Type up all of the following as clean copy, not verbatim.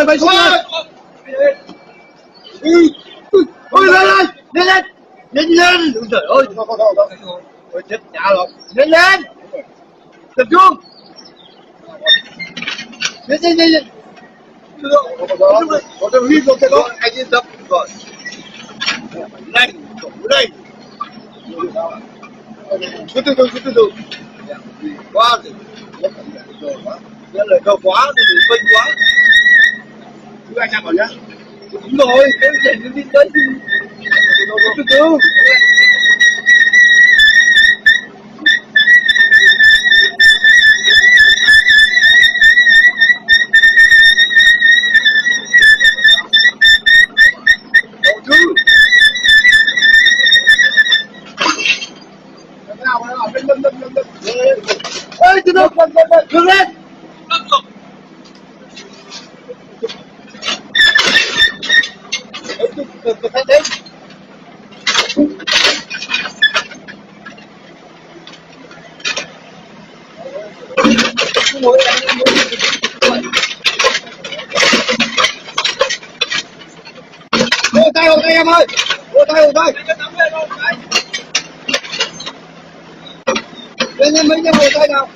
Phải xuống lên. Ôi lên lên. Trời ơi, thôi chết nhà rồi. Lên. Tập trung. Lên. Có cái hít rồi cái đó anh yên tâm rồi. Đây, đây. Cứ từ từ. Quá thì rất là cao quá thì vinh quá. Cứ anh em vào nhá. Đúng rồi, cái gì đi tới từ từ. Ê, từ đâu? Hướng lên. Đấy. Hộ tay em ơi. Hộ tay. Lên mấy cái hộ tay nào.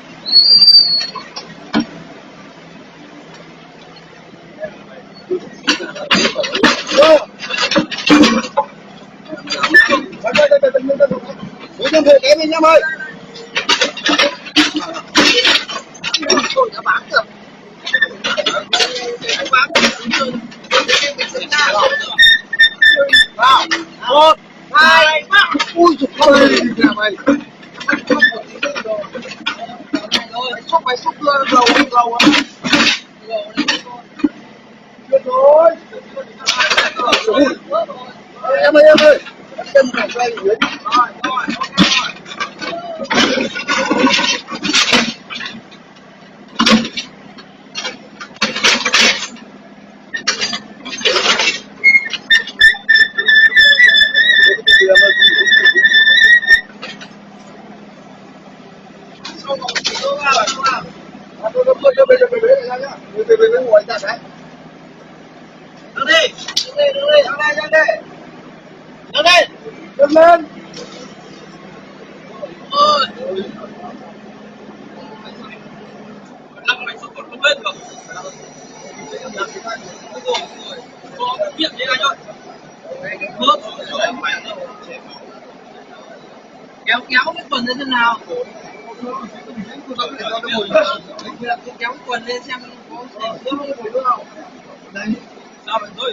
Mấy hộ kém em ơi. Tôi đã bán rồi. Một, hai, ba. Ui giời ơi, nhà mày. Mày xúc gầu á. Được rồi. Em ơi. Chân phải quay dưới. Về ngồi ra đấy. Đứng đi. Đứng lên. Ôi. Lăng mày xuống còn không lên được. Có việc gì anh ơi. Kéo cái quần lên thế nào? Kéo quần lên xem có gì không. Đây. Sao lại rơi?